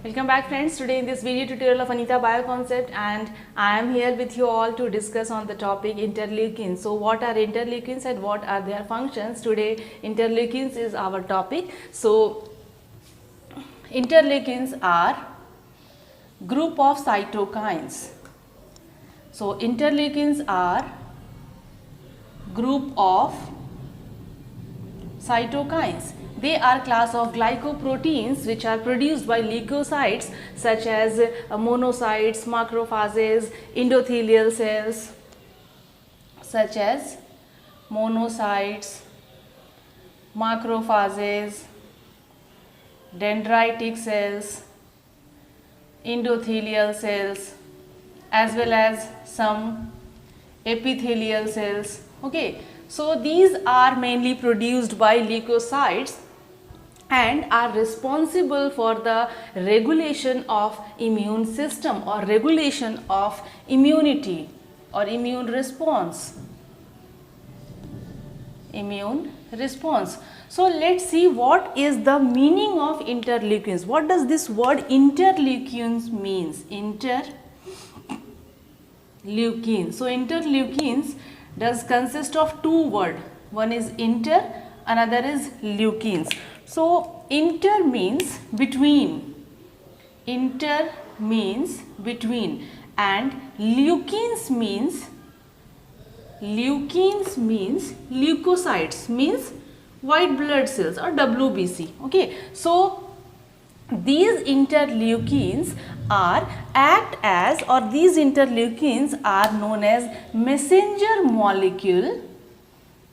Welcome back friends. Today in this video tutorial of Anita Bioconcept, and I am here with you all to discuss on the topic interleukins. So what are interleukins and what are their functions? Today interleukins is our topic. So interleukins are group of cytokines. So interleukins are group of cytokines. They are class of glycoproteins which are produced by leukocytes such as monocytes, macrophages, endothelial cells, such as monocytes, macrophages, dendritic cells, endothelial cells, as well as some epithelial cells. Okay, so these are mainly produced by leukocytes and are responsible for the regulation of immune system or regulation of immunity or immune response. So let's see what is the meaning of interleukins. What does this word interleukins means? Interleukins. So interleukins does consist of two words. One is inter, another is leukins. So inter means between. Inter means between, and leukins means leukocytes, means white blood cells or WBC. Okay, so these interleukins these interleukins are known as messenger molecule.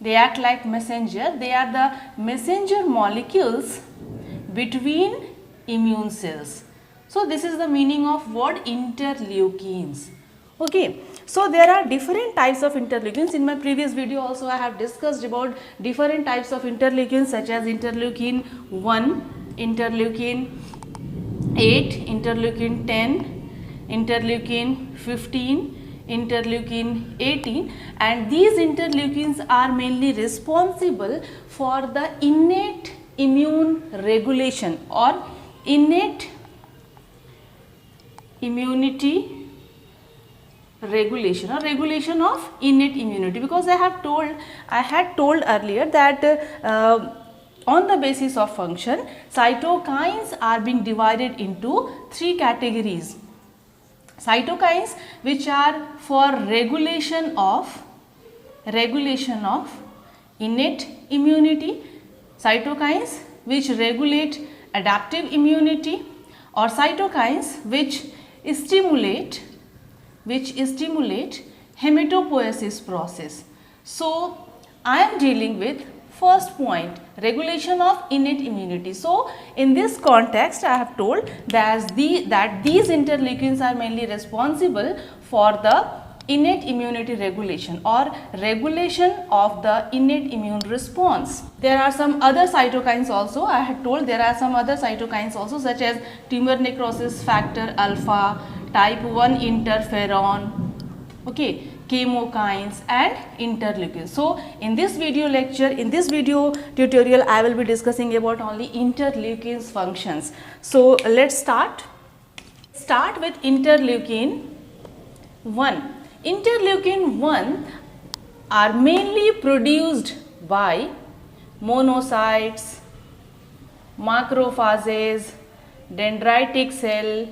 They act like messenger. They are the messenger molecules between immune cells. So this is the meaning of word interleukins. Okay, so there are different types of interleukins. In my previous video also I have discussed about different types of interleukins such as interleukin 1, interleukin 8, interleukin 10, interleukin 15, interleukin 18, and these interleukins are mainly responsible for the innate immune regulation or innate immunity regulation or regulation of innate immunity, because I had told earlier that on the basis of function, cytokines are being divided into three categories. Cytokines which are for regulation of innate immunity, cytokines which regulate adaptive immunity, or cytokines which stimulate hematopoiesis process. So I am dealing with first point, regulation of innate immunity. So in this context I have told that these interleukins are mainly responsible for the innate immunity regulation or regulation of the innate immune response. There are some other cytokines also. I had told there are some other cytokines also, such as tumor necrosis factor alpha, type 1 interferon, okay, chemokines and interleukins. So in this video tutorial I will be discussing about only interleukins functions. So let's start with interleukin 1. Interleukin 1 are mainly produced by monocytes, macrophages, dendritic cell,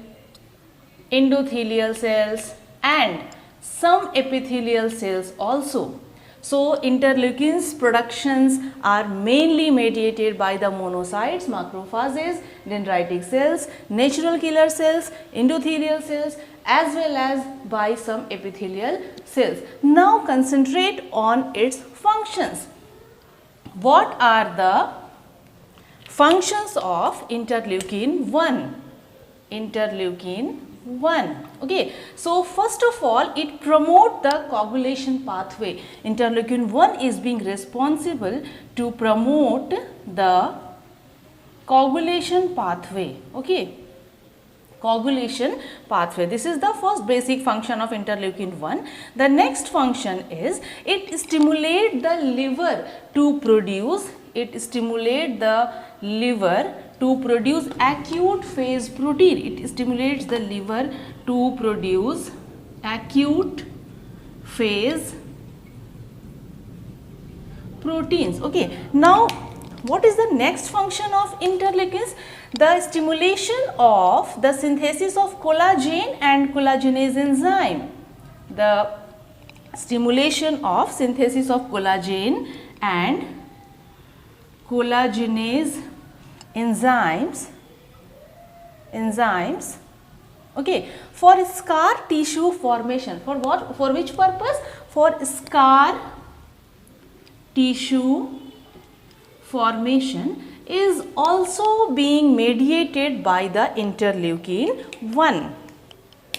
endothelial cells and some epithelial cells also. So interleukins productions are mainly mediated by the monocytes, macrophages, dendritic cells, natural killer cells, endothelial cells, as well as by some epithelial cells. Now concentrate on its functions. What are the functions of interleukin 1? Interleukin 1. Okay, so first of all it promote the coagulation pathway. Interleukin 1 is being responsible to promote the coagulation pathway. Okay, coagulation pathway. This is the first basic function of interleukin 1. The next function is it stimulate the liver to produce to produce acute phase protein. It stimulates the liver to produce acute phase proteins. Okay, now what is the next function of interleukins? The stimulation of the synthesis of collagen and collagenase enzyme. The stimulation of synthesis of collagen and collagenase enzymes, okay, for scar tissue formation. For what? For which purpose? For scar tissue formation is also being mediated by the interleukin 1.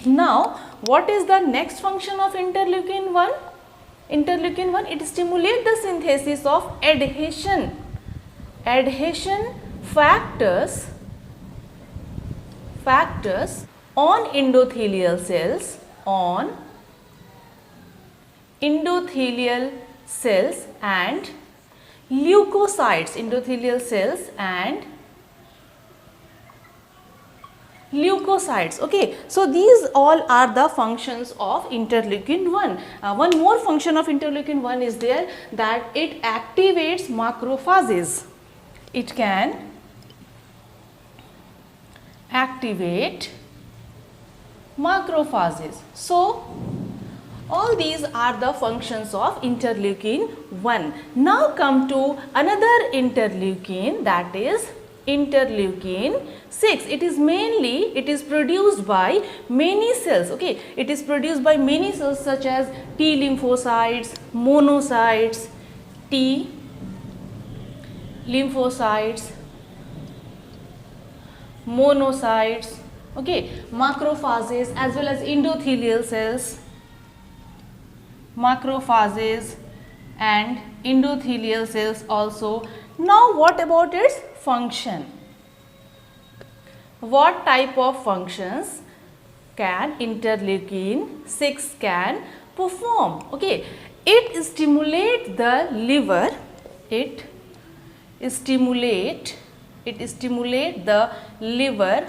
Now, what is the next function of interleukin 1? Interleukin 1, it stimulates the synthesis of adhesion factors on endothelial cells, and leukocytes, endothelial cells and leukocytes. Okay, so these all are the functions of interleukin 1. One more function of interleukin 1 is there, that it activates macrophages. It can activate macrophages. So all these are the functions of interleukin 1. Now come to another interleukin, that is interleukin 6. It is produced by many cells. Okay, it is produced by many cells such as T lymphocytes, monocytes, T lymphocytes, monocytes, okay, macrophages as well as endothelial cells, macrophages and endothelial cells also. Now what about its function? What type of functions can interleukin 6 can perform? Okay, it stimulates the liver, it stimulate the liver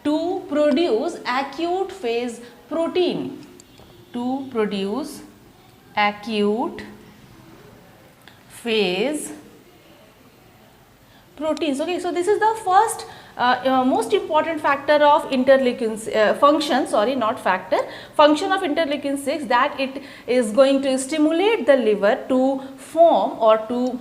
to produce acute phase protein, proteins. Okay, so this is the first most important factor of interleukins function of interleukin 6, that it is going to stimulate the liver to form or to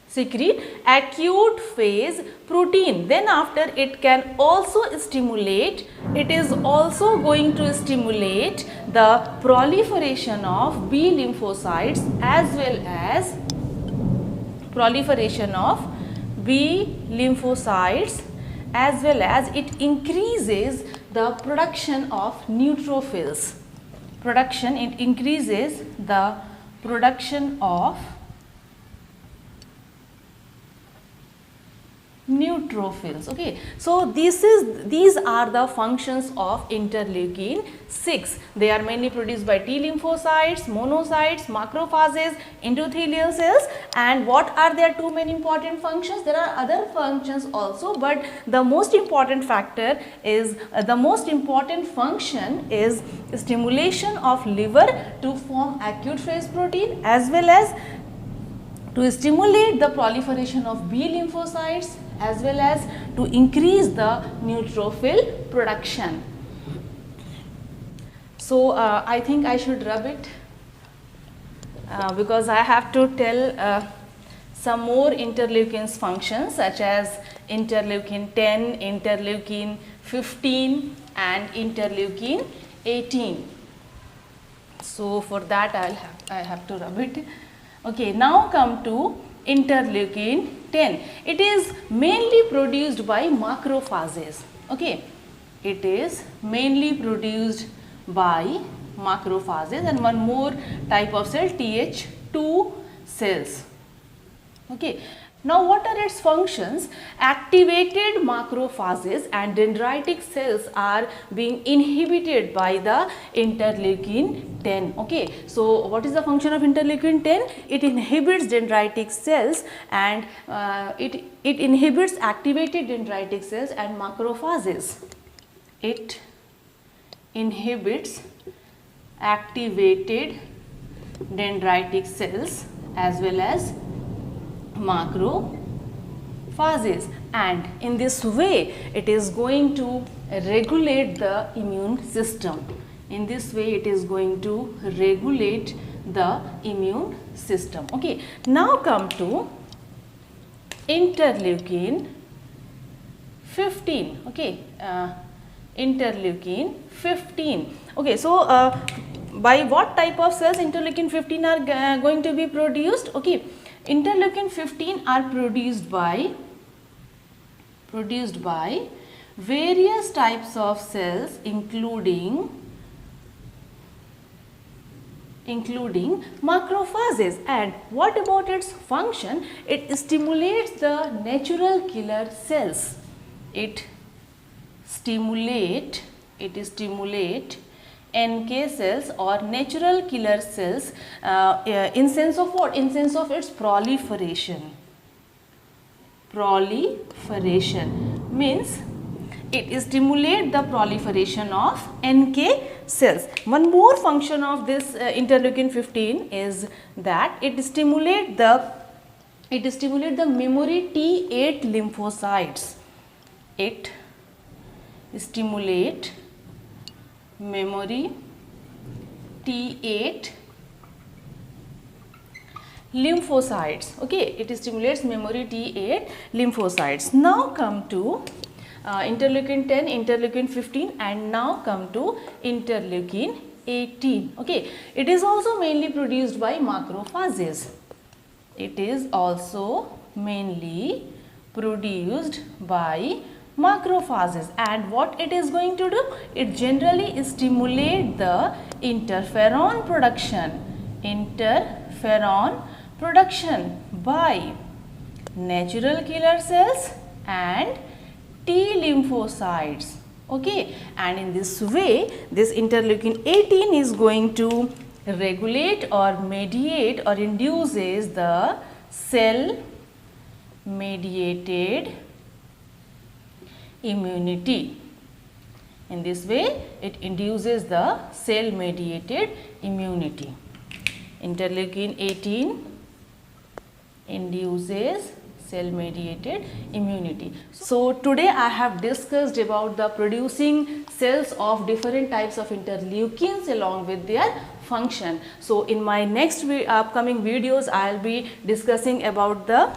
secrete acute phase protein. Then after it can also stimulate, it is also going to stimulate the proliferation of B lymphocytes as well as it increases the production of neutrophils. It increases the production of neutrophils. Okay, so these are the functions of interleukin 6. They are mainly produced by T lymphocytes, monocytes, macrophages, endothelial cells. And what are their two main important functions? There are other functions also, but the most important function is stimulation of liver to form acute phase protein as well as to stimulate the proliferation of B lymphocytes as well as to increase the neutrophil production. So I think I should rub it because I have to tell some more interleukins functions such as interleukin 10, interleukin 15 and interleukin 18. So for that I have to rub it. Okay, now come to interleukin 10. It is mainly produced by macrophages. Okay, it is mainly produced by macrophages and one more type of cell, Th2 cells. Okay, Now, what are its functions? Activated macrophages and dendritic cells are being inhibited by the interleukin 10. Okay, so what is the function of interleukin 10? It inhibits dendritic cells and it inhibits activated dendritic cells and macrophages. It inhibits activated dendritic cells as well as macrophages, and in this way it is going to regulate the immune system. In this way it is going to regulate the immune system. Okay, now come to interleukin 15. Okay, interleukin 15. Okay, so by what type of cells interleukin 15 are going to be produced? Okay, interleukin 15 are produced by various types of cells including macrophages. And what about its function? It stimulates the natural killer cells. It stimulate NK cells or natural killer cells in sense of what? In sense of its proliferation. Proliferation means it stimulates the proliferation of NK cells. One more function of this interleukin 15 is that it stimulates the memory T8 lymphocytes. It stimulate memory T8 lymphocytes. Okay, it stimulates memory T8 lymphocytes. Now come to interleukin 10, interleukin 15, and now come to interleukin 18. Okay, it is also mainly produced by macrophages. It is also mainly produced by macrophages, and what it is going to do? It generally stimulate the interferon production by natural killer cells and T lymphocytes. Okay, and in this way this interleukin 18 is going to regulate or mediate or induces the cell mediated immunity. In this way it induces the cell mediated immunity. Interleukin 18 induces cell mediated immunity. So today I have discussed about the producing cells of different types of interleukins along with their function. So in my next upcoming videos I will be discussing about the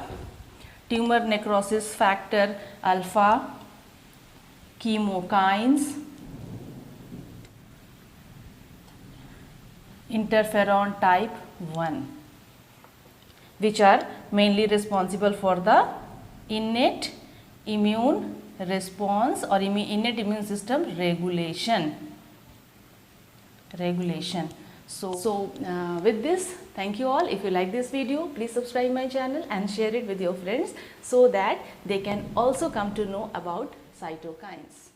tumor necrosis factor alpha, chemokines, interferon type 1, which are mainly responsible for the innate immune response or innate immune system regulation. So with this, thank you all. If you like this video, please subscribe my channel and share it with your friends so that they can also come to know about cytokines.